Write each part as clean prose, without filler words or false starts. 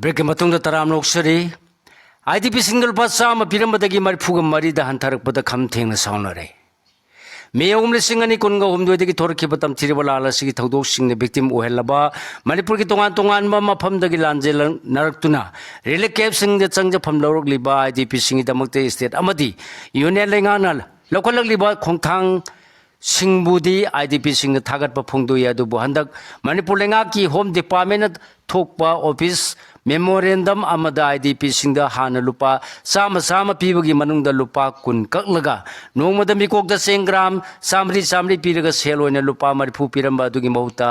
Break के मतुंग तराम लोकसरी IDP single पासा पीरमदगी मरफुग मरीद हंथरपद खम थेंग साउनरे मे उमलिंग कुनग हुमदोदगी थोरखिब तमथिरिब लालसी थौदोकसिंग विक्टिम ओहेलबा मणिपुर की तोंगान तोंगान मफमदगी लांजेल नरक्तुना रिलीफ कैंपसिंग चंगजफम लौरक्लिबा आईडीपी सिंगदमक्ते स्टेट अमदी यूनियन लेंगाना लौखलक्लिबा खोंथांग सिंबुदी आईडीपी सिंग थागतप फोंदोय अदुबु हंदक मणिपुर लेंगा की होम डिपार्टमेंट थोकपा ऑफिस मेमोरेंडम अमदा आईडीपी सिंग हाना लुपा चाम चाम पीबगी मनुंग लुपा कुन कक्लगा नोंमद मिकोक सेंग्राम चामरी चामरी पीरगा सेल ओइना लुपा मरफु पीरंबा अदुगी महुता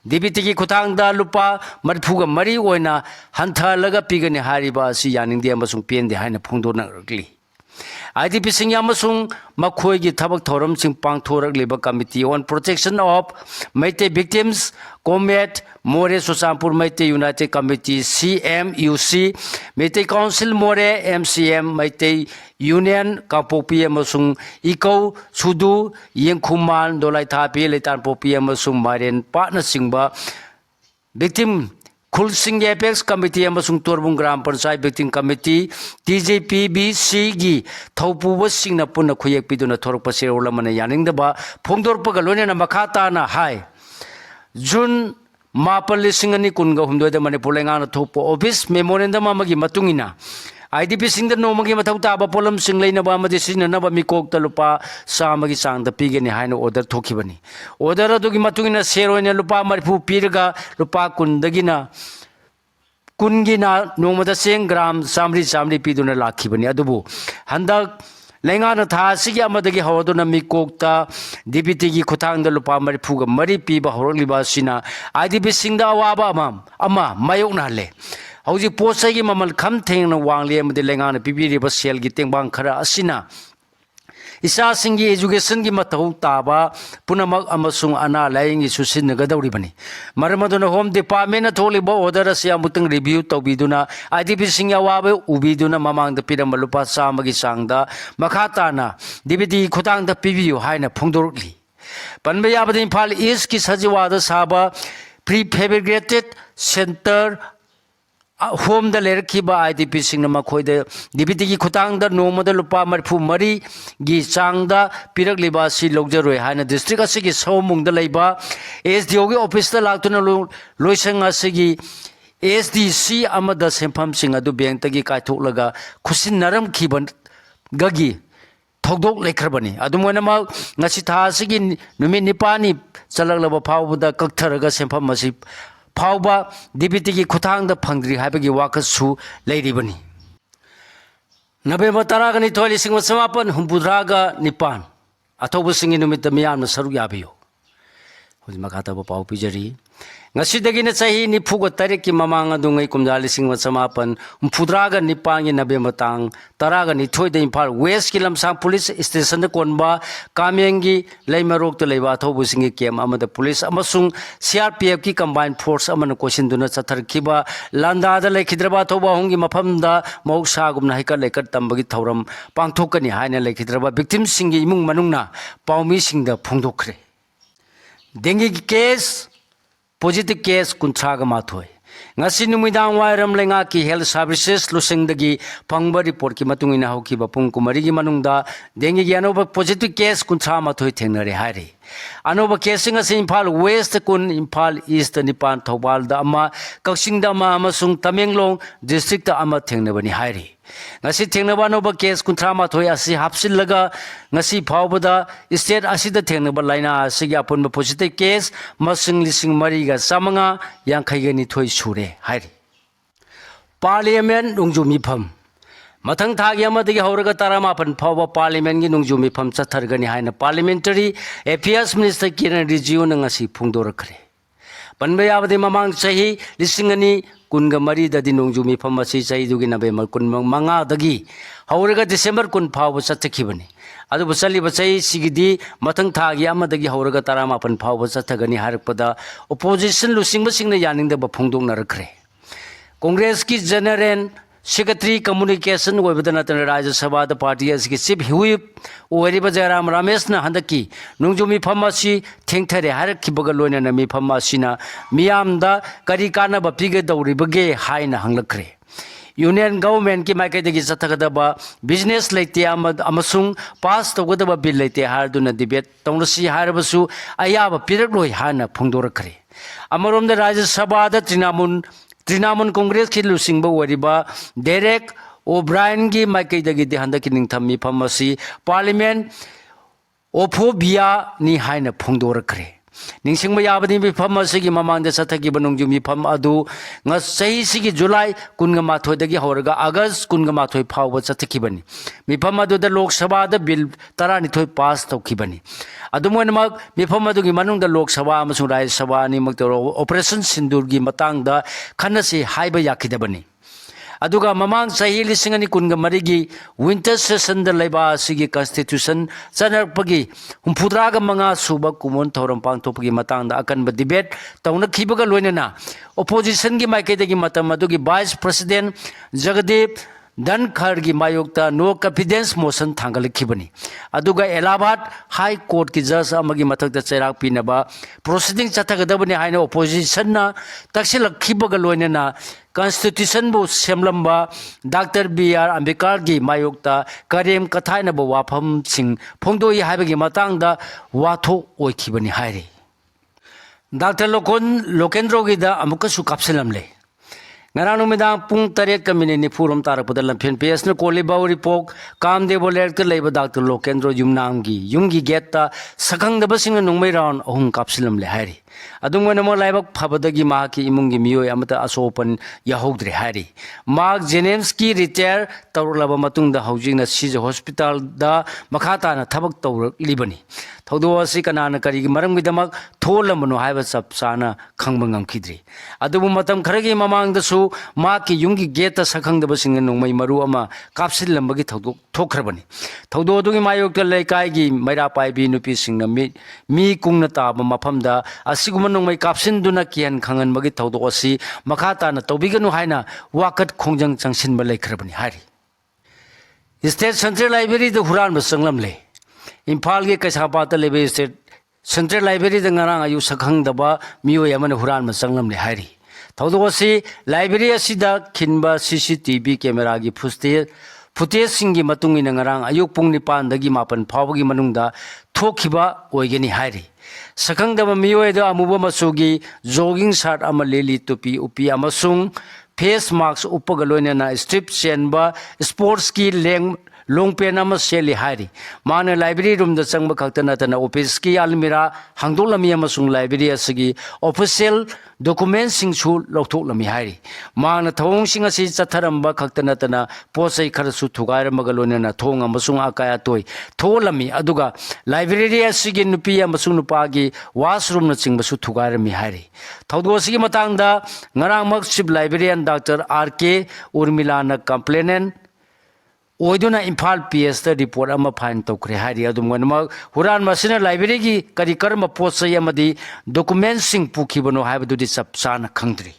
डीबीटी की खुथांगदा लुपा मरफुगा मरी ओइना हंथालगा पीगने हारिबा असि यानिंगदे अमसुंग पेंदे हाइना फोंदोनरक्ली आईडीपी सिंह मखोई की थबक थौरम सिंह पांगथोरक्लिबा committee on protection of Meitei victims कोमेट मोरे सुचामपुर Meitei united committee CMUC Meitei council Moreh MCM Meitei union कापोपी अमसुंग इको सुदु येंखुमान दोलाइथापी लेतानपोपी अमसुंग मारेन पाटना सिंबा विक्टिम खुलसिंग एपेक्स कमिटी अमसुंग तोरबुंग ग्राम पंचायत विक्टिम कमिटी TJPBC की थौपुब सिंगना पुनः खुयेक पिदुना थोरक पसेरोल मन यानिंगदबा फोंदोरपग लोनेना मखाताना हाय जून मापल लिसिंग अनि कुनगा हुमदोयदा मणिपुर लेंगाना थोप ऑफिस मेमोरेंडम अमगी मतुंगिना आईडीपी सिंग नोमगी मथौ ताबा पोलम सिंग लेनबा अमदि सिननबा मिकोक लुपा चामगी चांग पीगने हाइन ऑर्डर थोखिबनी ऑर्डर अदुगी मतुंगिना सेरोइना लुपा मरफु पीरगा लुपा कुंदगिना कुनगिना नोमदा सेंग ग्राम चामरी चामरी पीदुना लाखिबनी अदुबु हंदक लेंगाना थासिगी अमदगी हवदुना मिकोकता डीबीटी की खुथांगदा लुपा मरफुगा मरी पीबा हरलिबा सिना आईडीपी सिंग अवाबा अमा मायोकना ले हौजी पोसै की ममल खम थेंगना वांगले अमदि लेंगाना पीबीरिबा सेल की तेंबांग खरा असिना इसा सिंह की एजुकेशन की मतौ ताबा पुनमक अमसुंग अना लायंगी सुसिनगदौरिबनी मरमदुना होम डिपार्टमेंट थोलिबा ऑर्डर असे अमुतंग रिव्यू तौबिदुना आईडीपी सिंह अवाबे उबिदुना ममांगदा पिरम लुपा चामगी चांगदा मखाताना डीबीटी खुतांगदा पीबियु हाइना फोंदोरक्ली पनबे याबदि इम्फाल ईस्ट की सजिवादा साबा प्री फैब्रिकेटेड सेंटर होम लेरखिबा आईडीपी सिंह मखोइद डीबीटी की खुतांगदा नोमद लुपा मरफु मरी की चांगदा पिरकलिबा सि लौजरोय हाइना डिस्ट्रिक्ट असिगी सौमुंगदा लैबा SDO की ऑफिस दा लाक्तुना लोइसंग असिगी SDC अमदा सेंफम सिंह अदु बैंक तगी काइथोकलगा खुसिन नरम खिबन गगी थौदोक लेखरबनी अदुमोनमा ngasi tha asigi numit nipani chalaglaба phawbuda kaktharaga senpham asi फाउबा डीबीटी की खुथांग फंग्री है वाकसू लेरिबनी नवेम्बर 12 लिसिंग समापन हुंपुद्रागा निपान अथौब सिंगी नुमित मियाम सरुक याबियो हुज मखातब पाउ पिजरी ngasidagiना चाही निफुग तारीख की ममांग अदुंगै कुमजा लिसिंग समापन हुंपुद्रागा निपान की नवेम्बर तांग 12 द इम्फाल वेस्ट की लमसांग पुलिस स्टेशन कोनबा कामेंगी लेमरोक तो लेबा अथौब सिंगी केम अमद पुलिस अमसुंग CRPF की कंबाइन फोर्स अमन कोशिंदुना चथरखिबा लांदादा लेखिद्रबा अथौब होंगी मफमदा मौसागुमना हैकर लेकर तंबगी थौरम पांगथोकनी हाइना लेखिद्रबा विक्टिम सिंगी इमुंग मनुंगना पाउमी सिंगदा फोंदोखरे डेंगी की केस पॉजिटिव केस कुंथ्रागा माथोय ngasi numidaang wairam lenga ki health services lusingdagi phangba report ki matungina haukiba pung kumari gi manungda dengi gi anoba positive case kunthra mathoi thengnare hairi anoba casing ase Imphal West kun Imphal East Nipan Thobal da ama Kaksing da ama amasung Tamenglong district da ama thengnabani hairi ngasi thengnaba anoba case kunthra mathoi ase hapsillaga ngasi phawbada state asida thengnaba laina asigi apunba positive case masing lising mari ga samanga yankhai ga ni thoi sure हाइरी parliament नुंजुमीफम मथंग थागी अमदगी हौरगा तरामापन फावबा parliament की नुंजुमीफम चथरगनी हाइना parliamentary affairs minister Kiren Rijiju नंगसी फुंगदोरखरे पनबे याबदि ममांग चाही लिसिंगनी कुनगा मरी ददि नुंजुमीफम असि चाही दुगी नवेम्बर कुन मंगा दगी हौरगा डिसेंबर कुन फावबा चथखिबनी अदुबु चलिबा चाही सिगिदि मथंग थागी अमदगी हौरगा तरामापन फावबा चथगनी हारपदा ओपोजिशन लुसिंगबा सिंगना यानिंगदबा फुंगदोंनरखरे कांग्रेस की general Secretary Communication Webdana Raja Sabha the party as Chip Whip Weriba Jaram Ramesna Handaki Nunjumi Phamasi Tengtare Haraki Bagalona and Mi Phamasina Miamda Karikana Bapiga Ribage Haina Hanglakre. Union government ki maike degi sathakadaba business leite amasung pass togdaba bill leite harduna debate tongsi harabasu ayaba pirakloi hana phongdorakre. Amarom the Rajya Sabha da Trinamun Congress ki lusingba wariba Derek O'Brien ki maike degi dehanda ki ningthami phamasi parliament ophobia ni haina phongdorakre. Ningsingma yabadi mi pham asigi mamang de sathaki banungju mi pham adu nga sahi sigi July kunga mathoi dagi horaga August kunga mathoi phawba sathaki bani mi pham adu da Lok Sabha da bill tarani thoi pass tauki bani adumon mak mi pham adu gi manung da Lok Sabha amasung Rajya Sabha ni mak operation sindur gi matang da khanasi haiba yakida bani aduga mamang sahi lisingani kunga marigi winter session da laiba sigi constitution chanarpagi humpudraga manga suba kumon thoram pangthopagi matang da akan ba debate tawna khibaga loinana opposition gi maike gi matam adugi vice president Jagdeep Dhankar gi mayokta no confidence motion thangal khibani aduga Allahabad High Court ki judge amagi mathak da chairak pinaba proceeding chathagadabani haina opposition na taksilak khibaga loinana Constitution bu semlamba Dr. B.R. Ambedkar gi mayokta karem kathaina bu wafam sing phongdoi haibagi matang da watho oikhibani hairi Dr. Lokendro gi da amuka su kapselamle ngarang numidang pung 8 kamini ni furum tarakpada lampian PS na kolibaw ripok kamdebo lerka leiba Dr. Lokendro yumgi geta sakang da basing nung may round ahung kapsilam le hari adung wana mo laibak phabadagi mahaki imungi miyoy amata asopan yahogdre hari Mark Zenemski retire tawrlaba matung da housing na Sija Hospital da makata na thabak tawrak libani thawdo asi kanana karigi maram gidamak tholamano haiba sapsana khangba ngamkhidri adubu matam kharagi mamang da su maki yungi geta sakhang da basing nung may maru ama kapsil lambagi thawdo thokhrabani thawdo adugi mayok ta laikai gi maira pai bi nupi singna mi kungna taba mafamda asiguma nung may kapsin duna kian khangan magi thawdo asi makata na tawbiganu haina wakat khongjang changsin ba laikhrabani hari State Central Library da huran ba sanglamle Imphal ge Kaisapata lebe State Central Library da ngarang ayu sakhang daba miyo yamana huran ma sanglamle hari thawdo asi library asida khinba CCTV camera gi footage singi matung ina ngarang ayuk pung nipan dagi mapan phawgi manungda thokhiba oigeni hari sakhang daba miyo da amuba masugi jogging shirt ama leli tupi upi amasung face mask upagaloina na strip chenba sports ki long pen ama seli hari mana library room da changba khaktana tana office ki almira hangdolami amasung library asigi official documents sing chu lokthokami hari mana thong sing asi chatharamba khaktana tana posai kharasu thugaira magalona na thong amasung akaya toy tholami aduga library asigi nupi amasung nupa gi washroom na chingba su thugaira mi hari thawdo asigi matangda ngarang mak chief librarian Dr. R.K. Urmila na complainant Oiduna Imphal PS da report ama fine tokre hari adum ganma huran masina library gi kari karma posai amadi documents sing pukhibano haibadu di sapsana khangdri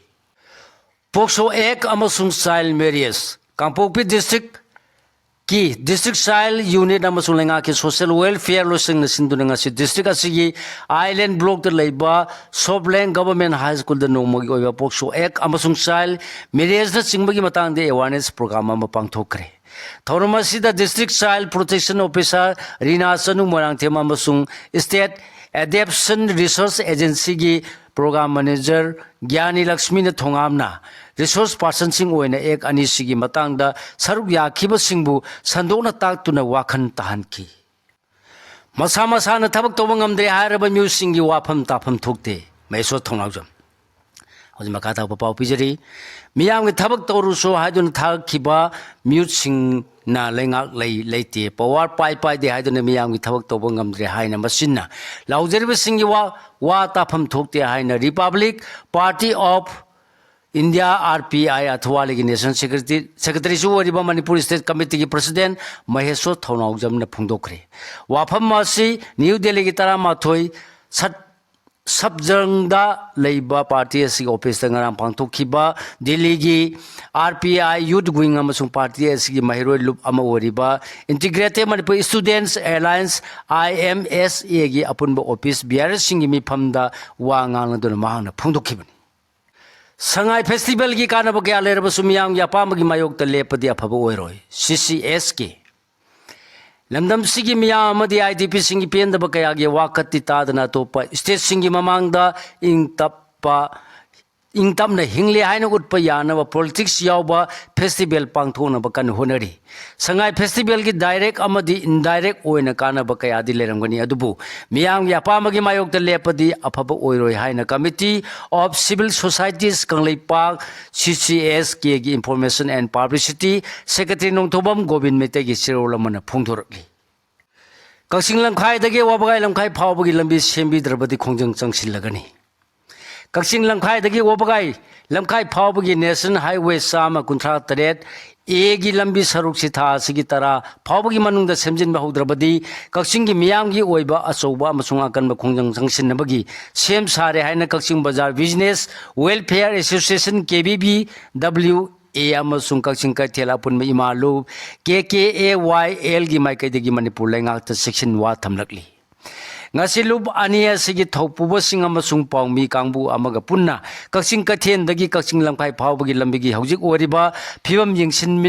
Pokso ek amasung child marriage Kangpokpi district ki district child unit amasung lenga ki social welfare losing na sindunanga si district asigi island block da leiba Soblang government high school da nomogi oiba Pokso ek amasung child marriage da singbagi matang de awareness program ama pangthokre Thaurumasida District Child Protection Officer Rina Sanu Morang Thema Masung State Adoption Resource Agency gi Program Manager Gyani Lakshmi na thongamna resource person sing oina ek ani sigi matangda saruk yakhiba singbu sandona taktuna wakhan tahan ki masa na thabak tobang amdre haraba mu singi wafam tafam thokte maiso thongnawjam Hoji makata pau pijari miyam ge thabak toru so haidun thakhiba mute sing na lenga leite power pai de haidun miyam ge thabak toba ngamdre haina masinna laujeriba singi wa tafam thokte haina Republic Party of India RPI athwali gi National Secretary su wariba Manipur State Committee gi President Maheswar Thonaujam na phungdokre wafam masi New Delhi gi 13 sat सबजंगदा लेबा party असि office तंगराम पांथोखिबा दिल्ली की RPI youth wing अमसुंग party असि महिरोय लुप अमा ओरिबा integrated Manipur students alliance IMSA की अपुनबा ऑफिस बीआरएस सिंगी मिफमदा वा ngangadun mahangna phongdokhibani Sangai festival की कानब क्या लेरबसु मियाम की अपामगी मायोक्ता लेपदि अफबा ओइरोय CCS की लमदम सिगी मियाम अमदि IDP सिंगी पेंदब कया गे वाकत्ति तादना तोपा स्टेट सिंगी ममांगदा इंतपना हिंगले हाइना उतपा यानब पॉलिटिक्स यावबा फेस्टिवल पांगथोनब कन होनरी संगाई फेस्टिवल की डायरेक्ट अमदि इनडायरेक्ट ओइना कानब कयादि लेरमगनी अदुबु मियाम की अपामगी मायोक्ता लेपदि अफबा ओइरोय हाइना committee of civil societies Kangleipak CCS के information and publicity secretary Nongthombam Govind Meetei की सिरोलमना फोंथोरकली कक्सिंग लमखाइदगे वबगाई लमखाइ फावबगी लंबी सेंबिद्रबदि खोंजंग चंगसिलगनी कक्सिंग लमखाइदगी वबगाई लमखाइ फावबगी नेशनल हाईवे सामा कुंथ्रा तरेट ए की लंबी सरुक सिथा सिगी तरा फावबगी मनुंग द सेमजिन बहुद्रबदी कक्सिंग की मियाम की ओइबा अचौबा अमसुंग अकन खोंजंग चंगसिनबगी सेम सारे हाइना कक्सिंग बाजार बिजनेस वेलफेयर एसोसिएशन KBBW अमसुंग कक्सिंग कैथेल अपुन इमालु KKAYL की माइकैदगी मणिपुर लेंगाक्ता सेक्शन वा थमलकली ngasilup ania sigi thaupuba singa masung pawmi kangbu amaga punna kakching kathen dagi kakching lamkai phawbagi lambigi haujik oriba phibam yingsin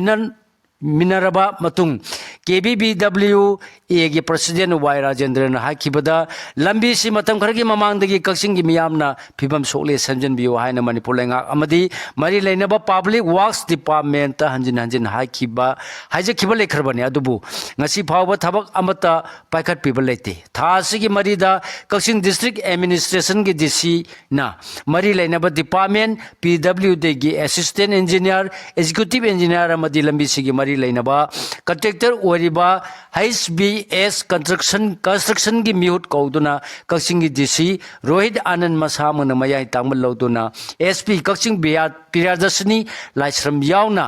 minaraba matung KBBW agi president Y Rajendra na hakibada lambi si matam khargi mamang dagi kakching gi miyamna phibam sokle sanjan biyo haina manipur lenga amadi mari leinaba public works department ta hanjin hakiba haije khibal lekhrabani adubu ngasi phawba thabak amata paikhat people lete tha sigi marida kakching district administration gi DC na mari leinaba department PW degi assistant engineer executive engineer amadi lambi sigi mari leinaba contractor oriba HBS construction की म्यूट कौदुना कक्सिंग की DC Rohit Anand मसामन मयाई तांबल लौदुना SP Kakching Priyadarshini Laishram यावना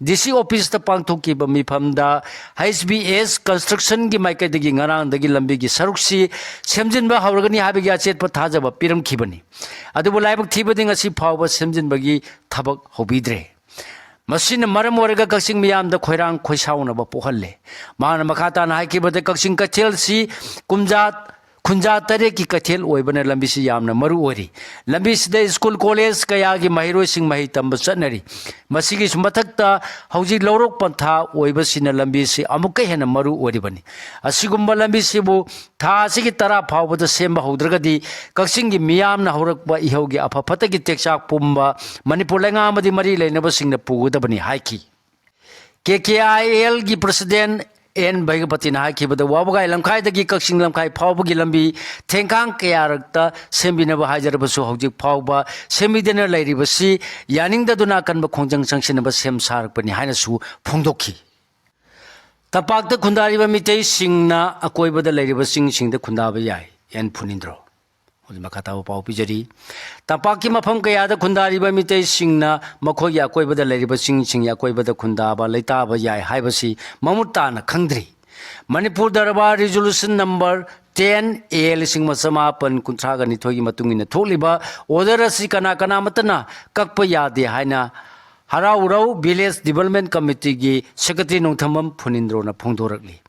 DC office त पांगथोकी बमिफमदा HBS construction की माइकैदगी ngaraangdagi lambi की सरुकसी सेमजिनबा हौरगनी हाबिगी अचेत पथाजब पिरमखिबनी अदुबु लाइबक थीबदि ngasi फावबा सेमजिनबगी थबक होबिद्रे मसीन मरम ओरगा कक्सिंग मियाम द खोइरांग खोइसाउनब पोहल्ले मान मखातान हाइकिबद कक्सिंग कथेल सी खुंजा तरे की कथेल ओइबने लंबी सी यामना मरु ओरी लंबी सिदे स्कूल कॉलेज कया की महिरोय सिंग महि तंब चनरी मसीगी सुमथक्ता हौजी लौरोक पंथा ओइबसिना लंबी सी अमुक हेन मरु ओरिबनी असिगुम्बा लंबी सिबु था सिगी तरा फावबद सेम हौद्रगदी कक्सिंग की मियामना हौरकबा इहौगी अफफतगी टेक्साक पुम्बा मणिपुर लेंगा अमदी मरी लेनब सिंगना पुगदबनी हाइकी KKIL की प्रेसिडेंट एन भैगपति नाखिबद वाबगाई लमखाइदगी कक्सिंग लमखाइ फावबगी लंबी थेंकांग कयारक्ता सेमबिनब हाजरबसु हौजिक फावबा सेमिदेना लैरिबसि यानिंगदुना कनब खोंजंग संगसिनब सेम सारकपनि हाइनसु फोंदोखि तपाक्ता खुंदारिबा मितै सिंगना अकोइबदा लैरिबा सिंगसिंगदा खुंदाबा याय एन फुनिंद्रो मखाताव पाव पिजरी तपाकी मफम कयादा खुंदारिबा मितै सिंगना मखोय अकोइबदा लैरिबा सिंग अकोइबदा खुंदाबा लैताबा याय हाइबसि ममुताना खंद्री मणिपुर दरबार रिजोल्यूशन नंबर 10A लिसिंग मसमापन कुंथ्रागा निथोगी मतुंगिना थोलिबा ऑर्डर असि कना कना मतना कक्प यादे हाइना हराउराउ विलेज डेवलपमेंट कमिटी की सेक्रेटरी नोंथमम फुनिंद्रोना फोंदोरकली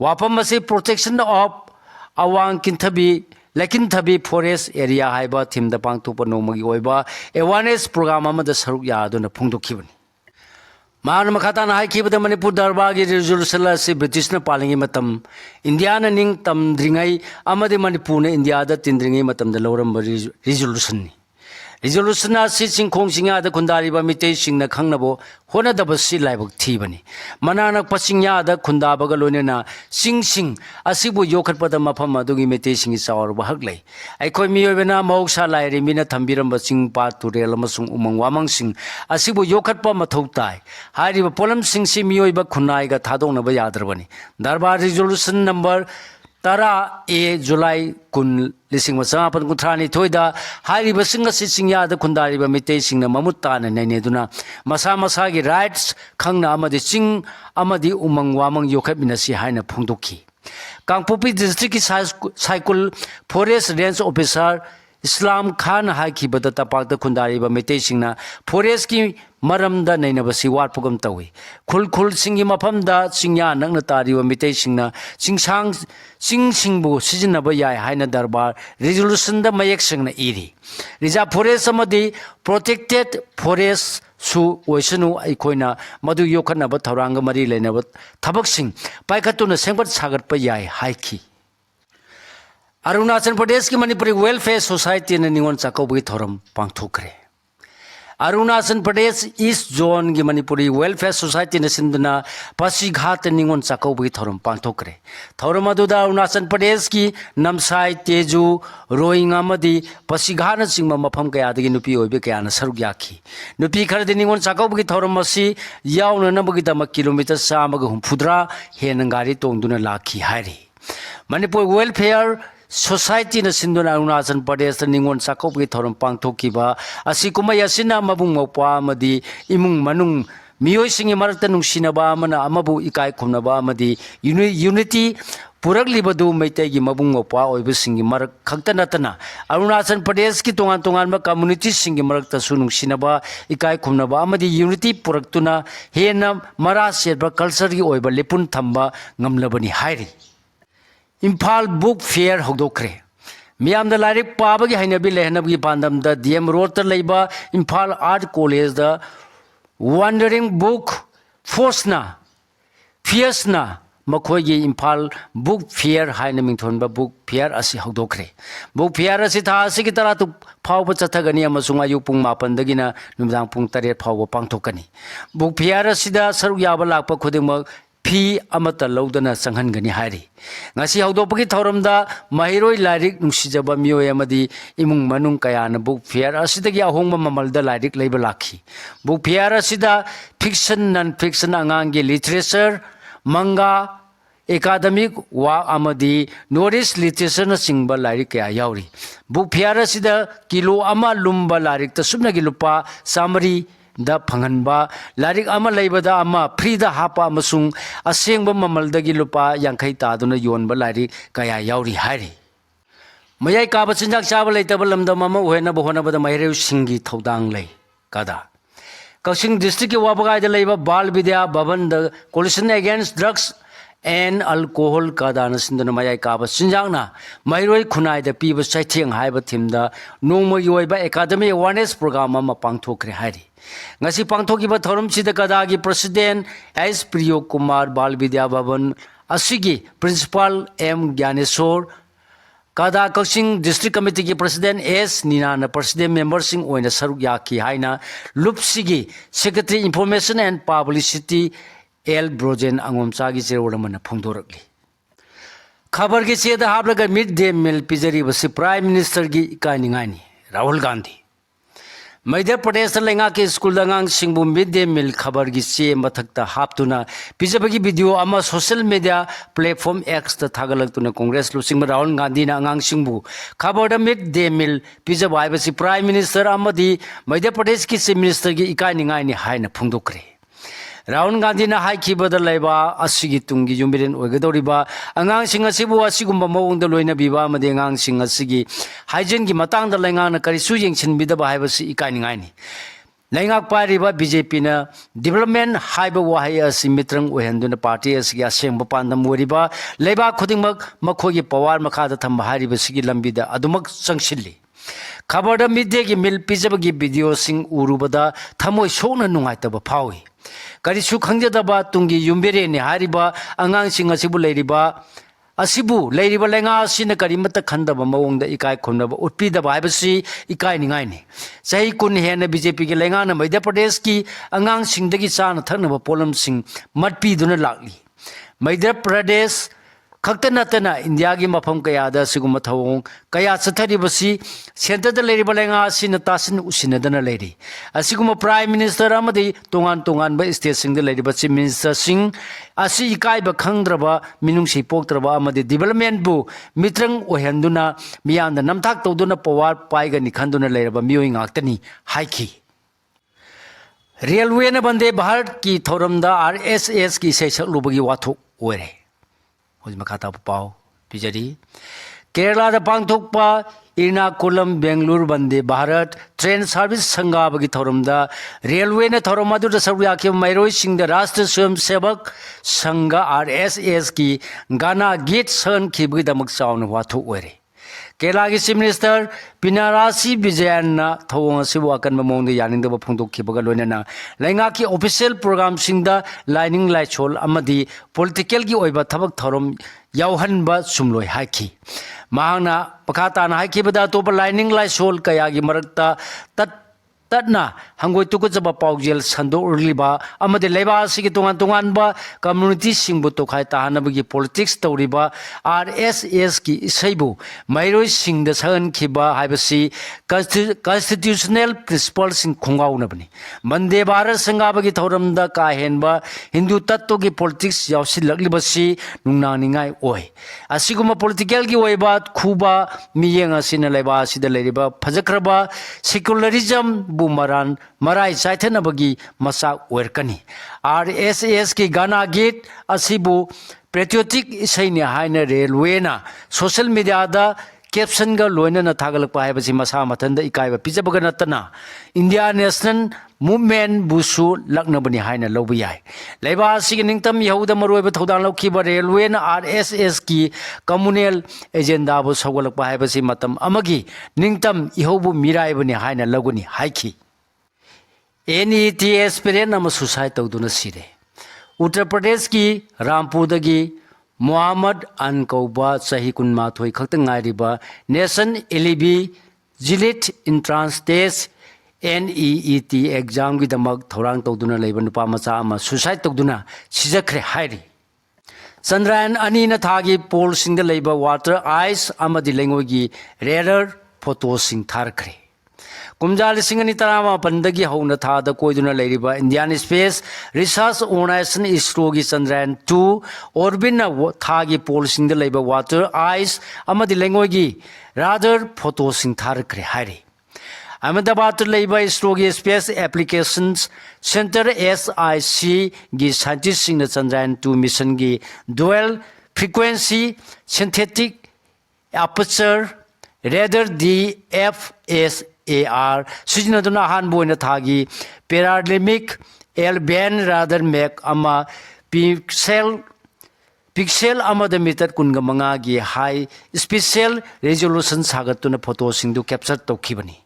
वाफम असे प्रोटेक्शन ऑफ अवांग किंथबी लेकिन थबी फॉरेस्ट एरिया हाइबा थीम द पांगथोप नोमगी ओइबा अवेयरनेस प्रोग्राम अमद सरुक यादुना फोंदोखिबनी मान मखाताना हाइखिबद मणिपुर दरबार की रिजोल्यूशन से ब्रिटिश न पालिंगी मतम इंडिया न निंग तमद्रिंगै अमदि मणिपुर ने इंडिया द तिंद्रिंगै मतम द लौरम रिजोल्यूशन नि रिजोल्यूशन असी सिंखोंग सिंगा द खुंदारिबा मितै सिंगना खंगनबो होनदब सि लाइबक थीबनी मनाना पसिंगा द खुंदाबग लोनेना सिंग असिबु योखटपद मफम अदुगी मितै सिंगी चावरबा हकलै अखोय मियोबना मौसा लाइरि मिना थंबिरम सिंग पा तुरेल अमसुंग उमंग वामंग सिंग असिबु योखटप मथौ ताई हारिबा पोलम सिंग सि मियोबा खुनाइगा थादोंनबा यादरबनी दरबार रिजोल्यूशन नंबर 10A जुलाई 1958 हारिबा सिंग असि सिंगयाद खुंदारिबा मितै सिंगना ममुत ताना नैनेदुना मसा मसागी राइट्स खंगना अमदि सिंग अमदि उमंग वामंग योखटमिनसि हाइना फोंदोखि कांगपोपी डिस्ट्रिक्ट की साइकुल फॉरेस्ट रेंज ऑफिसर इस्लाम खान हाइखिबदा तपाकता खुंदारिबा मेतेसिंगना फॉरेस्ट की मरमदा नैनबसी वाटपगम तवी खुल खुल सिंगी मफमदा सिंया नंगना तारिबा मेतेसिंगना सिंगसांग सिंगसिंगबु सिजनबा याय हाइना दरबार रेजोल्यूशन दा मयेक सिंगना eri reserve forest अमदी protected forest सु ओइसनु अइखोइना मदु योखनब थौरांग मरी लेनब थबकसिंग पाइखतुना सेंगबत सागतप याय हाइखि अरुणाचल प्रदेश की मणिपुरी वेलफेयर सोसाइटी ने निगोन चाकौबगी थौरम पांगथोखरे अरुणाचल प्रदेश ईस्ट जोन की मणिपुरी वेलफेयर सोसाइटी ने सिंधुना पासीघाट निगोन चाकौबगी थौरम पांगथोखरे थौरम अदुदा अरुणाचल प्रदेश की नमसाई तेजू रोइंग अमदी पासीघाट चिंग मफम कयादगी नुपी ओइबे कयाना सरुक याखी नुपी खरदि निगोन चाकौबगी थौरम असी याउननबगी दमक किलोमीटर 150 हेन गाड़ी तोंदुना लाखी हाइरी मणिपुर वेलफेयर सोसाइटी न सिंधुना अरुणाचल प्रदेश निगोन चाकौबगी थौरम पांगथोखिबा असि कुमय असिना मबुंग मौपा अमदी इमुंग मनुंग मियोइसिंग मरक्ता नुंसिनबा अमना अमबु इकाय खुमनबा अमदी यूनिटी पुरकलिबदु मैतैगी मबुंग मौपा ओइबसिंग मरक खक्ता नतना अरुणाचल प्रदेश की तोंगान तोंगान कम्युनिटी सिंग मरक्ता सुनुंसिनबा इकाय खुमनबा अमदी यूनिटी पुरक्तुना हेना मरा सेबा कल्चरगी ओइबा लेपुन थंबा ngamlabani हाइरी इम्फाल बुक फेयर हौदोखरे मियाम द लाइरिक पाबगी हाइनबी लेहनबगी पांदम द डीएम रोड त लेबा इम्फाल आर्ट कॉलेज द वंडरिंग बुक फोर्सना फियर्सना मखोगी इम्फाल बुक फेयर हाइना मिंथोनबा बुक फेयर असि हौदोखरे बुक फेयर असि था असि की तरह तु फावब चथगनी अमसुंग आयु पुंग 9 दगिना नुमदांग पुंग 8 फावब पांगथोकनी बुक फेयर असिदा सरुक याबा लाकपा खुदिमक फी अमत लौदना संहनगनी हारी ngasi haudopi thauramda mahiroi lairik nungsijaba mioi amadi imung manung kayana book fair asidagi ahongma mamalda lairik leiba lakhi book fair asida fiction non fiction angangi literature manga academic wa amadi noris literature na singba lairik kaya yauri book fair asida kilo ama lumba lairik ta subnagi lupa summary दा फंगनबा लारिक अमा लेबदा अमा फ्रीदा हापा अमसुंग असेंगबा ममलदगी लुपा यांखै तादुना योनबा लारिक कया याउरी हाइरी मयाई काबा चिंजाक चाबा लेतबा लमदम अमा ओहेनबा होनबदा महिरेउ सिंगी थौदांग लै कादा Kakching district की वाबगाइदा लेबा बाल विद्या भवन द coalition against drugs and alcohol कादाना सिंदुना मयाई काबा चिंजाकना महिरोई खुनाइदा पीबा साइथिंग हाइबा थिमदा नोंमगी ओइबा एकेडमी अवेयरनेस प्रोग्राम अमा पांगथोखरे हाइरी ngasi pangthokiba thorum sida kadagi president S Priyo Kumar Bal Vidya Bhavan asigi principal M Gyaneshwar kada Kaching district committee ki president S Ninana president member sing oina saruk yaki haina lupsigi secretary information and publicity L Brojen angomcha gi cherodamana phongdorakli khabar gi cheda habraga mid day meal pijari basi prime minister gi ikaningani Rahul Gandhi Madhya Pradesh लेंगा के school दंगांग सिंबु mid day मील खबर की चे मथक्ता हापतुना पिजबगी video अमा social media platform x त थागलक्तुना कांग्रेस लुसिंग राहुल गांधी ना अंगांग सिंबु खबर द मिड डे मील पिजब आइबसी प्राइम मिनिस्टर अमदी मध्य प्रदेश की चीफ मिनिस्टर की इकाई निगाइनी हाइना फुंगदोखरे राहुल गांधी ना हाइखिबद लेबा असिगी तुंगी युमिरेन ओइगदोरिबा अंगांग सिंग असिबु असिगुम्बा मवंग द लोइना बिबा अमदे अंगांग सिंग असिगी हाइजीन की मतंग द लेंगा ना करिसु येंगसिन बिदबा हाइबसी इकाई निगाइनी लेंगा पारिबा बीजेपी ना डेवलपमेंट हाइबा वाहै असि मित्रंग ओहेंदुना पार्टी असि असेंब पांदम ओरिबा लेबा खुदिंगमक मखोगी पवार मखादा थंबा हारिबसिगी लंबिदा अदुमक संगसिल्ली खबर द मिड डे की मिल पिजबगी वीडियो सिंग उरुबदा थमोय सोना नुंगाइतबा फावी करिसु खंगजदबा तुंगी युम्बेरेने हारिबा अंगांसिंग असिबु लेरिबा असिबु लेरिबा लेंगा असिना करिमत खंदबा मवंगदा इकाय खुनबा उत्पीदबा हाइबसी इकाय निगाइने सही कुन हेन बीजेपी के लेंगा न मध्य प्रदेश की अंगांसिंगदगी चाना थकनबा पोलमसिंग मटपीदुना लाकली मध्य प्रदेश खक्ता नतना इंडिया की मफम कयादा सिगुम थवों कया चथरिबसी सेंटर लेरिबा लेंगा असिना तासिन उसिनदना लेरी असिगुम प्राइम मिनिस्टर अमदी तोंगान तोंगान बा स्टेट सिंग लेरिबा चीफ मिनिस्टर सिंग असि इकाइबा खंगद्रबा मिनुंगसि पोक्तरबा अमदी डेवलपमेंट बु मित्रंग ओहेंदुना मियानदा नमथाक तौदुना पवार पाइगनि खंदुना लेरबा मियोइ ngaktani हाइखी रेलवे न बंदे भारत की थौरमदा RSS की सेसक लुबगी वाथोक ओरे मखाता पाव पिजरी Kerala पांगथोकपा इरनाकुलम Bengaluru Vande Bharat train service संगाबगी थौरमदा railway ने थौरम अदुदा सरुक याखिब मैरोइसिंग राष्ट्रीय स्वयंसेवक संघ RSS की गाना गीत सन खिबगीदमक चावना वाथु ओइरे केरला की चीफ मिनिस्टर पिनारासी विजयन थौंग असिबु अकनबा मौंग यानिंगदबा फोंदोखिबगा लोइनना लैंगा की ऑफिशियल प्रोग्राम सिंगदा लाइनिंग लाइचोल अमदी पॉलिटिकल की ओइबा थबक थौरम यावहनबा सुमलोय हाइखी महांगना पखाताना हाइखिबदा तोप लाइनिंग लाइचोल कयागी मरक्ता तटना हंगोय तुकुजबा पाउजेल संदोरलिबा अमदे लेबा सिगी तोंगान तोंगानबा कम्युनिटी सिंगबु तोखाय ताहानबगी पॉलिटिक्स तौरिबा RSS की इसैबु मैरोय सिंगद सहनखिबा हाइबसी कॉन्स्टिट्यूशनल प्रिंसिपल सिंग खुंगाउनबनी वंदे भारत संगाबगी थौरमदा काहेनबा हिंदू तत्व की पॉलिटिक्स यावसिलक्लिबसी नुंनानिंगाय ओय असिगुमा पॉलिटिकल की ओइबा खुबा मियेंग असिना लेबा असिदा लेरिबा फजख्रबा सेक्युलरिज्म बुमरान मराई चाइथनबगी मसा ओरकनी RSS की गाना गीत असिबु पेट्रियोटिक इसैने हाइना रेलवेना सोशल मीडिया दा कैप्शन गा लोइना थागलकपा हाइबसी मसा मथंदा इकाइबा पिजबगा नतना इंडिया नेशनल मूवमेंट बुसु लक्नबनी हाइना लौब याय लेबा सिगी निंगतम यहुदा मरोइबा थौदान लौखिबा रेलवेना RSS की कम्युनल एजेंडा बु सौगलकपा हाइबसी मतम अमगी निंगतम इहौबु मिराइबनी हाइना लगुनी हाइखी NET एस्पिरेंट नम सुसाइड तौदुना सिरे उत्तर प्रदेश की रामपुरदगी मोहम्मद अनकौबा सही कुनमाथोई खक्तंगाइरिबा nation eligibility entrance test NEET exam की दमक थौरांग तौदुना लेबा नुपा मचा अमा सुसाइड तौदुना सिजखरे हाइरि चंद्रयान अनि न थागी पोल सिंग लेबा वाटर आइस अमदि लेंगोगी रेडर फोटो सिंग थारखरे कुमजा लिसिंग अनि तरामा पंदगी हौना थादा कोइदुना लेरिबा Indian space research organisation ISRO की चंद्रयान 2 ऑर्बिट थागी पोल सिंग लेबा वाटर आइस अमदि लेंगोगी राडर फोटो सिंग थारखरे हाइरि अहमदाबाद लेबा इसरो की स्पेस एप्लीकेशंस सेंटर SIC की साइंटिस्ट सिंह चंद्रयान 2 मिशन की dual frequency synthetic aperture radar DFSAR सिजनदुना हानबोइना थागी पैराडिमिक एल-बैंड राडर मैक अमा पिक्सेल अमदा मीटर कुनगा मंगा की हाई स्पेशल रेजोल्यूशन सागतुना फोटो सिंधु कैप्चर तौखिबनी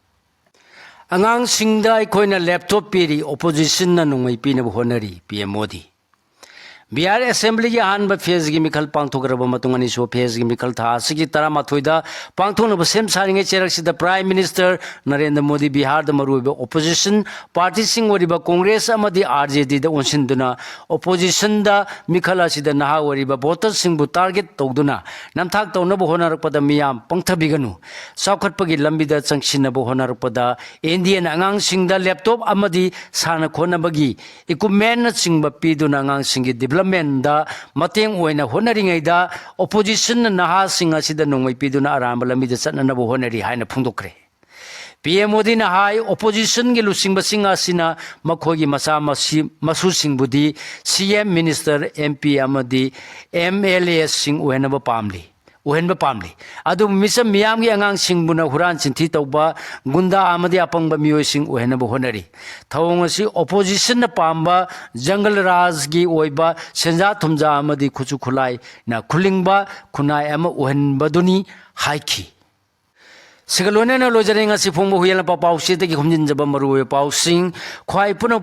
अंगांग सिंगदा अखोइना लैपटॉप पीरी ओपोजिशन ना नोंगै पीनबो होनरी PM मोदी बिहार असेंबली की अहानब फेज की मिखल पांथोग्रब मतुंगनी सो फेज की मिखल था सिगी तरामाथोइदा पांथोनब सेम सारिंगे चेरक्सिदा प्राइम मिनिस्टर नरेंद्र मोदी बिहार द मरुइबा ओपोजिशन पार्टी सिंग ओरिबा कांग्रेस अमदी RJD द ओनसिनदुना ओपोजिशन द मिखल असिदा नहा ओरिबा वोटर सिंगबु टारगेट तौदुना नमथाक तौनब होनरकपदा मियाम पंगथबिगनु साउखटपगी लंबिदा चंगसिनब होनरकपदा इंडियन अंगांग सिंगदा लैपटॉप अमदी साना खोनबगी इक्विपमेंट सिंगबा पीदुना अंगांग सिंगी डेवलपमेंट मतंग होनरीदा ओपोजिशन नहा नोंगई पीदुना अराम लमीद चनब होनरी है फोंदोक्रे PM मोदी हाई ओपोजिशन की लुसिंग मखोगी मचा मसूसिंगबुदी CM मिनिस्टर MP MLA सिंग ओहनब पामली ओहनब पामली अदु मिसम मियाम की अंगांग सिंगबुना हुरान चिंथी तौबा गुंदा आमदी अपंग मियोय सिंग ओहनब होनरी थौंग असि ओपोजिशन पामबा जंगल राज की ओइबा सेंजा थुमजा आमदी खुचु खुलाई ना खुलिंगबा खुनाय अम ओहनबदुनी हाइखी सिगलोने न लोजरेंग असि फोंग हुयला पाउसी तकी खुमजिन जब मरुय पाउसिंग ख्वाइ पुन